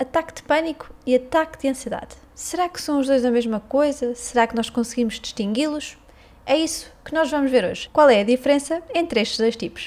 Ataque de pânico e ataque de ansiedade. Será que são os dois a mesma coisa? Será que nós conseguimos distingui-los? É isso que nós vamos ver hoje. Qual é a diferença entre estes dois tipos?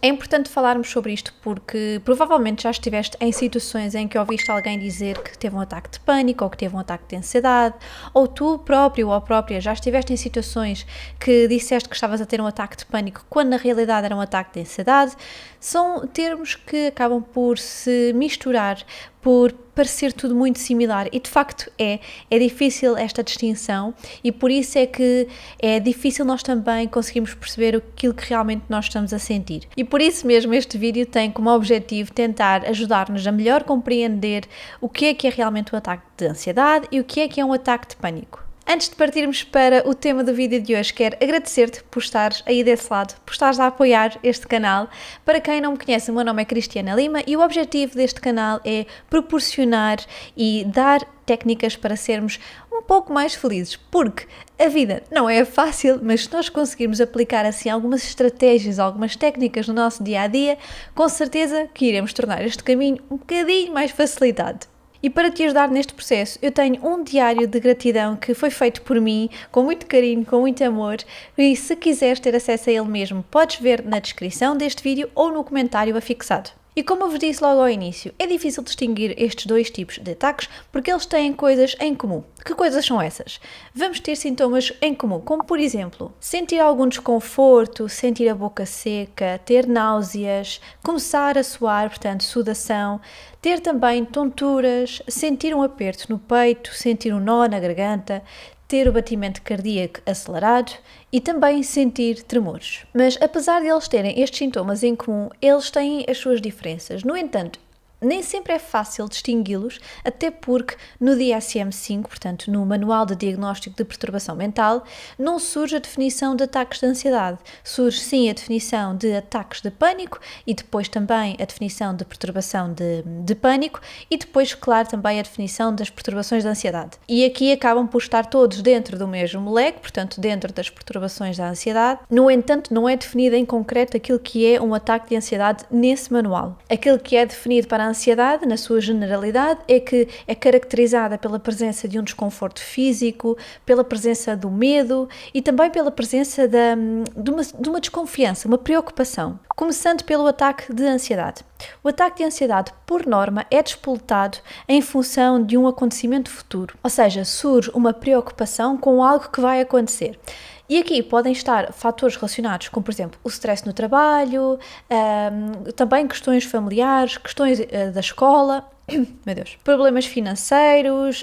É importante falarmos sobre isto porque provavelmente já estiveste em situações em que ouviste alguém dizer que teve um ataque de pânico ou que teve um ataque de ansiedade, ou tu próprio ou própria já estiveste em situações que disseste que estavas a ter um ataque de pânico quando na realidade era um ataque de ansiedade. São termos que acabam por se misturar, por parecer tudo muito similar e de facto é difícil esta distinção e por isso é que é difícil nós também conseguirmos perceber aquilo que realmente nós estamos a sentir. E por isso mesmo este vídeo tem como objetivo tentar ajudar-nos a melhor compreender o que é realmente um ataque de ansiedade e o que é um ataque de pânico. Antes de partirmos para o tema do vídeo de hoje, quero agradecer-te por estares aí desse lado, por estares a apoiar este canal. Para quem não me conhece, o meu nome é Cristiana Lima e o objetivo deste canal é proporcionar e dar técnicas para sermos um pouco mais felizes, porque a vida não é fácil, mas se nós conseguirmos aplicar assim algumas estratégias, algumas técnicas no nosso dia-a-dia, com certeza que iremos tornar este caminho um bocadinho mais facilitado. E para te ajudar neste processo, eu tenho um diário de gratidão que foi feito por mim, com muito carinho, com muito amor, e se quiseres ter acesso a ele mesmo, podes ver na descrição deste vídeo ou no comentário afixado. E como eu vos disse logo ao início, é difícil distinguir estes dois tipos de ataques porque eles têm coisas em comum. Que coisas são essas? Vamos ter sintomas em comum, como por exemplo, sentir algum desconforto, sentir a boca seca, ter náuseas, começar a suar, portanto sudação, ter também tonturas, sentir um aperto no peito, sentir um nó na garganta, ter o batimento cardíaco acelerado e também sentir tremores. Mas apesar de eles terem estes sintomas em comum, eles têm as suas diferenças. No entanto, nem sempre é fácil distingui-los, até porque no DSM-5, portanto no Manual de Diagnóstico de Perturbação Mental, não surge a definição de ataques de ansiedade. Surge sim a definição de ataques de pânico e depois também a definição de perturbação de pânico e depois, claro, também a definição das perturbações de ansiedade. E aqui acabam por estar todos dentro do mesmo leque, portanto dentro das perturbações da ansiedade. No entanto, não é definido em concreto aquilo que é um ataque de ansiedade nesse manual. Aquilo que é definido para a ansiedade, na sua generalidade, é que é caracterizada pela presença de um desconforto físico, pela presença do medo e também pela presença de uma desconfiança, uma preocupação. Começando pelo ataque de ansiedade. O ataque de ansiedade, por norma, é despoletado em função de um acontecimento futuro, ou seja, surge uma preocupação com algo que vai acontecer. E aqui podem estar fatores relacionados com, por exemplo, o stress no trabalho, também questões familiares, questões da escola, meu Deus, problemas financeiros,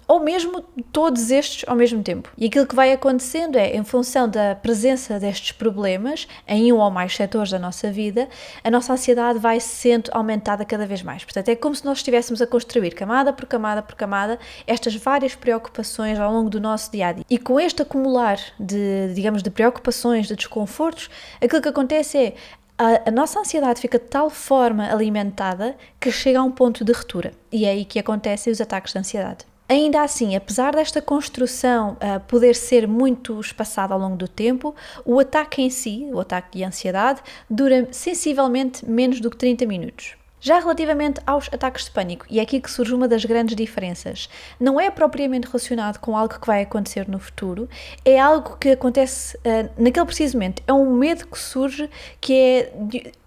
ou mesmo todos estes ao mesmo tempo. E aquilo que vai acontecendo é, em função da presença destes problemas em um ou mais setores da nossa vida, a nossa ansiedade vai sendo aumentada cada vez mais. Portanto, é como se nós estivéssemos a construir camada por camada por camada estas várias preocupações ao longo do nosso dia-a-dia. E com este acumular de preocupações, de desconfortos, aquilo que acontece é a nossa ansiedade fica de tal forma alimentada que chega a um ponto de ruptura. E é aí que acontecem os ataques de ansiedade. Ainda assim, apesar desta construção poder ser muito espaçada ao longo do tempo, o ataque em si, o ataque de ansiedade, dura sensivelmente menos do que 30 minutos. Já relativamente aos ataques de pânico, e é aqui que surge uma das grandes diferenças, não é propriamente relacionado com algo que vai acontecer no futuro, é algo que acontece naquele preciso momento, é um medo que surge que é...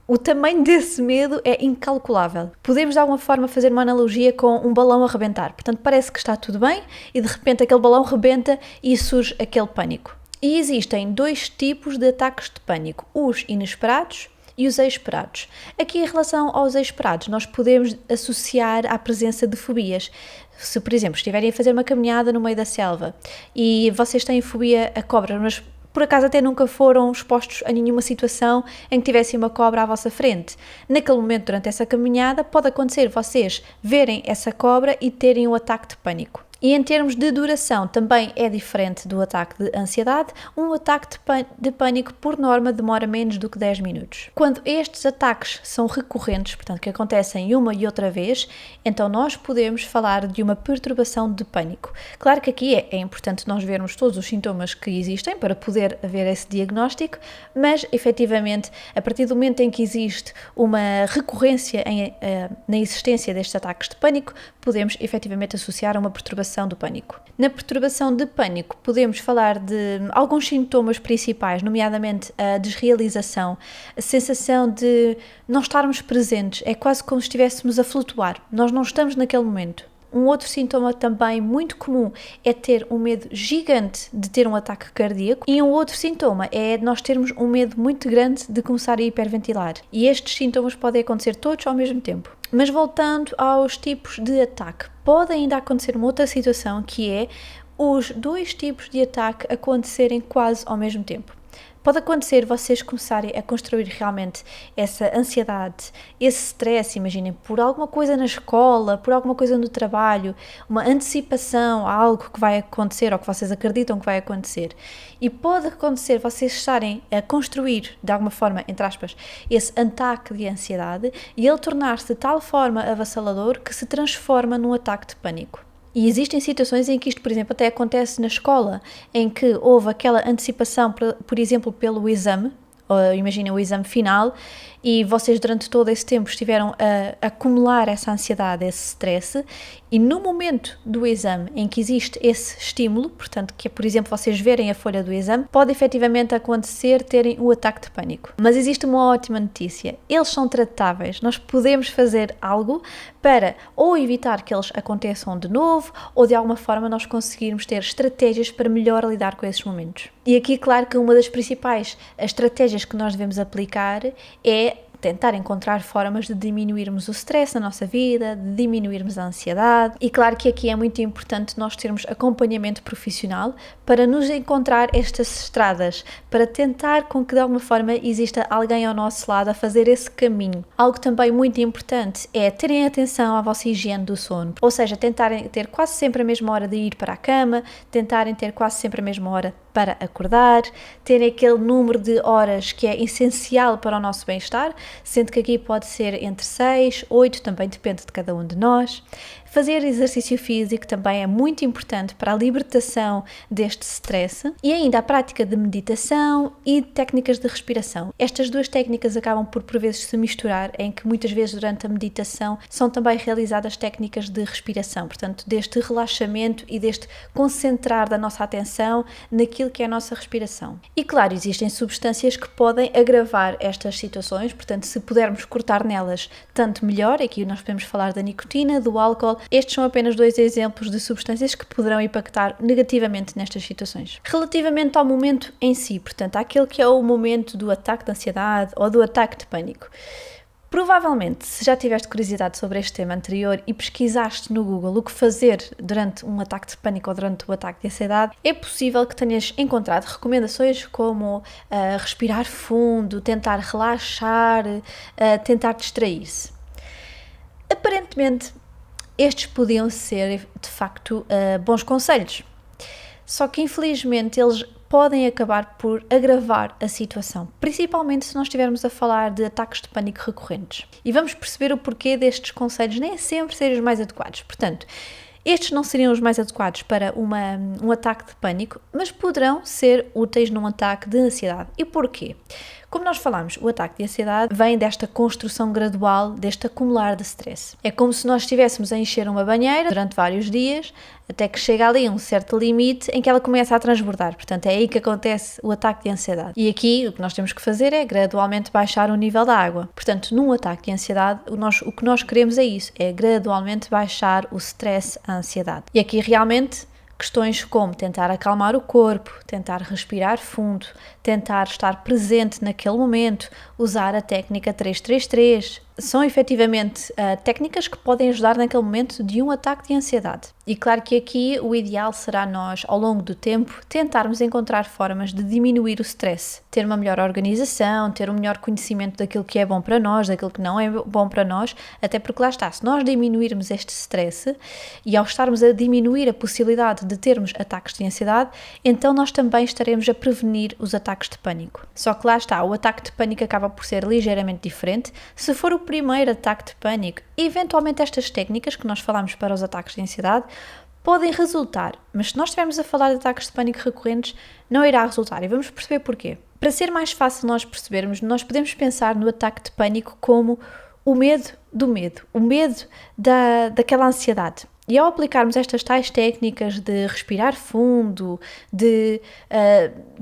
O tamanho desse medo é incalculável. Podemos de alguma forma fazer uma analogia com um balão a rebentar. Portanto, parece que está tudo bem e de repente aquele balão rebenta e surge aquele pânico. E existem dois tipos de ataques de pânico, os inesperados e os esperados. Aqui em relação aos esperados, nós podemos associar à presença de fobias. Se, por exemplo, estiverem a fazer uma caminhada no meio da selva e vocês têm fobia a cobras, mas por acaso até nunca foram expostos a nenhuma situação em que tivessem uma cobra à vossa frente. Naquele momento, durante essa caminhada, pode acontecer vocês verem essa cobra e terem um ataque de pânico. E em termos de duração, também é diferente do ataque de ansiedade. Um ataque de pânico, por norma, demora menos do que 10 minutos. Quando estes ataques são recorrentes, portanto, que acontecem uma e outra vez, então nós podemos falar de uma perturbação de pânico. Claro que aqui é importante nós vermos todos os sintomas que existem para poder haver esse diagnóstico, mas, efetivamente, a partir do momento em que existe uma recorrência na existência destes ataques de pânico, podemos, efetivamente, associar a uma perturbação do pânico. Na perturbação de pânico podemos falar de alguns sintomas principais, nomeadamente a desrealização, a sensação de não estarmos presentes, é quase como se estivéssemos a flutuar, nós não estamos naquele momento. Um outro sintoma também muito comum é ter um medo gigante de ter um ataque cardíaco, e um outro sintoma é nós termos um medo muito grande de começar a hiperventilar. E estes sintomas podem acontecer todos ao mesmo tempo. Mas voltando aos tipos de ataque, pode ainda acontecer uma outra situação, que é os dois tipos de ataque acontecerem quase ao mesmo tempo. Pode acontecer vocês começarem a construir realmente essa ansiedade, esse stress, imaginem, por alguma coisa na escola, por alguma coisa no trabalho, uma antecipação a algo que vai acontecer ou que vocês acreditam que vai acontecer. E pode acontecer vocês estarem a construir, de alguma forma, entre aspas, esse ataque de ansiedade e ele tornar-se de tal forma avassalador que se transforma num ataque de pânico. E existem situações em que isto, por exemplo, até acontece na escola, em que houve aquela antecipação, por exemplo, pelo exame, imaginem o exame final, e vocês durante todo esse tempo estiveram a acumular essa ansiedade, esse stress, e no momento do exame em que existe esse estímulo, portanto, que é, por exemplo, vocês verem a folha do exame, pode efetivamente acontecer terem o ataque de pânico. Mas existe uma ótima notícia, eles são tratáveis, nós podemos fazer algo para ou evitar que eles aconteçam de novo, ou de alguma forma nós conseguirmos ter estratégias para melhor lidar com esses momentos. E aqui, claro que uma das principais estratégias que nós devemos aplicar é tentar encontrar formas de diminuirmos o stress na nossa vida, de diminuirmos a ansiedade, e claro que aqui é muito importante nós termos acompanhamento profissional para nos encontrar estas estradas, para tentar com que de alguma forma exista alguém ao nosso lado a fazer esse caminho. Algo também muito importante é terem atenção à vossa higiene do sono, ou seja, tentarem ter quase sempre a mesma hora de ir para a cama, tentarem ter quase sempre a mesma hora para acordar, terem aquele número de horas que é essencial para o nosso bem-estar, sendo que aqui pode ser entre 6, 8, também depende de cada um de nós. Fazer exercício físico também é muito importante para a libertação deste stress, e ainda a prática de meditação e técnicas de respiração. Estas duas técnicas acabam por vezes se misturar, em que muitas vezes durante a meditação são também realizadas técnicas de respiração, portanto deste relaxamento e deste concentrar da nossa atenção naquilo que é a nossa respiração. E claro, existem substâncias que podem agravar estas situações, portanto se pudermos cortar nelas, tanto melhor. Aqui nós podemos falar da nicotina, do álcool. Estes são apenas dois exemplos de substâncias que poderão impactar negativamente nestas situações. Relativamente ao momento em si, portanto, àquele que é o momento do ataque de ansiedade ou do ataque de pânico, provavelmente, se já tiveste curiosidade sobre este tema anterior e pesquisaste no Google o que fazer durante um ataque de pânico ou durante o ataque de ansiedade, é possível que tenhas encontrado recomendações como respirar fundo, tentar relaxar, tentar distrair-se. Aparentemente, estes podiam ser, de facto, bons conselhos. Só que, infelizmente, eles podem acabar por agravar a situação, principalmente se nós estivermos a falar de ataques de pânico recorrentes. E vamos perceber o porquê destes conselhos nem sempre serem os mais adequados. Portanto, estes não seriam os mais adequados para um ataque de pânico, mas poderão ser úteis num ataque de ansiedade. E porquê? Como nós falamos, o ataque de ansiedade vem desta construção gradual, deste acumular de stress. É como se nós estivéssemos a encher uma banheira durante vários dias, até que chega ali um certo limite em que ela começa a transbordar. Portanto, é aí que acontece o ataque de ansiedade. E aqui o que nós temos que fazer é gradualmente baixar o nível da água. Portanto, num ataque de ansiedade, o que nós queremos é isso, é gradualmente baixar o stress, a ansiedade. E aqui realmente questões como tentar acalmar o corpo, tentar respirar fundo, tentar estar presente naquele momento, usar a técnica 333, são efetivamente técnicas que podem ajudar naquele momento de um ataque de ansiedade. E claro que aqui o ideal será nós, ao longo do tempo, tentarmos encontrar formas de diminuir o stress, ter uma melhor organização, ter um melhor conhecimento daquilo que é bom para nós, daquilo que não é bom para nós, até porque lá está, se nós diminuirmos este stress e ao estarmos a diminuir a possibilidade de termos ataques de ansiedade, então nós também estaremos a prevenir os ataques de pânico. Só que lá está, o ataque de pânico acaba por ser ligeiramente diferente. Se for o primeiro ataque de pânico, eventualmente estas técnicas que nós falamos para os ataques de ansiedade podem resultar, mas se nós estivermos a falar de ataques de pânico recorrentes, não irá resultar, e vamos perceber porquê. Para ser mais fácil nós percebermos, nós podemos pensar no ataque de pânico como o medo do medo, o medo daquela ansiedade. E ao aplicarmos estas tais técnicas de respirar fundo, de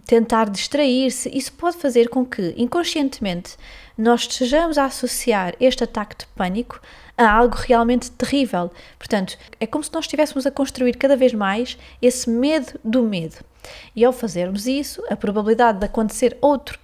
tentar distrair-se, isso pode fazer com que, inconscientemente, nós estejamos a associar este ataque de pânico a algo realmente terrível. Portanto, é como se nós estivéssemos a construir cada vez mais esse medo do medo. E ao fazermos isso, a probabilidade de acontecer outro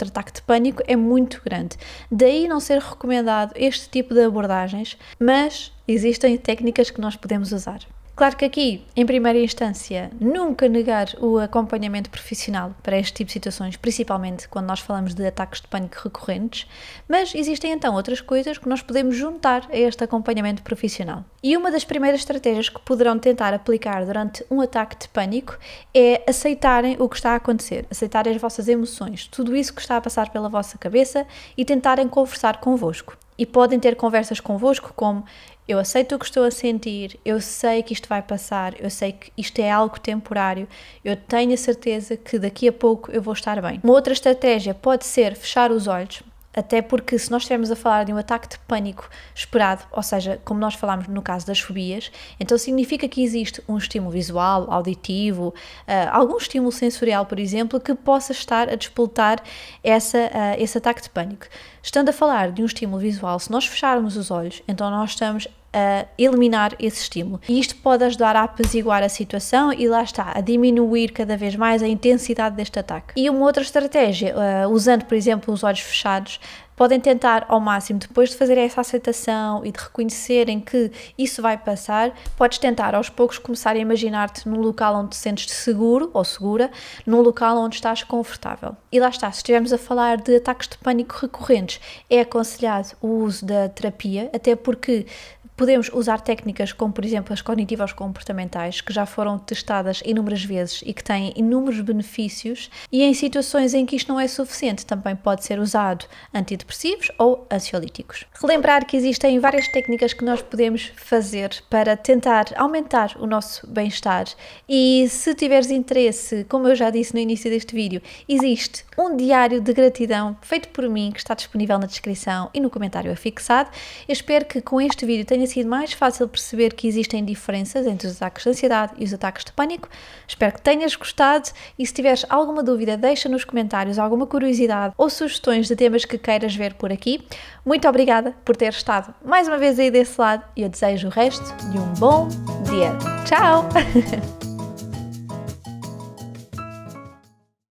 ataque de pânico é muito grande. Daí não ser recomendado este tipo de abordagens, mas existem técnicas que nós podemos usar. Claro que aqui, em primeira instância, nunca negar o acompanhamento profissional para este tipo de situações, principalmente quando nós falamos de ataques de pânico recorrentes, mas existem então outras coisas que nós podemos juntar a este acompanhamento profissional. E uma das primeiras estratégias que poderão tentar aplicar durante um ataque de pânico é aceitarem o que está a acontecer, aceitarem as vossas emoções, tudo isso que está a passar pela vossa cabeça e tentarem conversar convosco. E podem ter conversas convosco como: eu aceito o que estou a sentir, eu sei que isto vai passar, eu sei que isto é algo temporário, eu tenho a certeza que daqui a pouco eu vou estar bem. Uma outra estratégia pode ser fechar os olhos, até porque se nós estivermos a falar de um ataque de pânico esperado, ou seja, como nós falámos no caso das fobias, então significa que existe um estímulo visual, auditivo, algum estímulo sensorial, por exemplo, que possa estar a despoletar esse ataque de pânico. Estando a falar de um estímulo visual, se nós fecharmos os olhos, então nós estamos a eliminar esse estímulo. E isto pode ajudar a apaziguar a situação e lá está, a diminuir cada vez mais a intensidade deste ataque. E uma outra estratégia, usando por exemplo os olhos fechados, podem tentar ao máximo, depois de fazer essa aceitação e de reconhecerem que isso vai passar, podes tentar aos poucos começar a imaginar-te num local onde te sentes seguro ou segura, num local onde estás confortável. E lá está, se estivermos a falar de ataques de pânico recorrentes, é aconselhado o uso da terapia, até porque podemos usar técnicas como, por exemplo, as cognitivas comportamentais, que já foram testadas inúmeras vezes e que têm inúmeros benefícios, e em situações em que isto não é suficiente, também pode ser usado antidepressivos ou ansiolíticos. Relembrar que existem várias técnicas que nós podemos fazer para tentar aumentar o nosso bem-estar, e se tiveres interesse, como eu já disse no início deste vídeo, existe um diário de gratidão feito por mim que está disponível na descrição e no comentário afixado. Eu espero que com este vídeo tenha sido mais fácil perceber que existem diferenças entre os ataques de ansiedade e os ataques de pânico. Espero que tenhas gostado e se tiveres alguma dúvida, deixa nos comentários alguma curiosidade ou sugestões de temas que queiras ver por aqui. Muito obrigada por ter estado mais uma vez aí desse lado e eu desejo o resto de um bom dia. Tchau!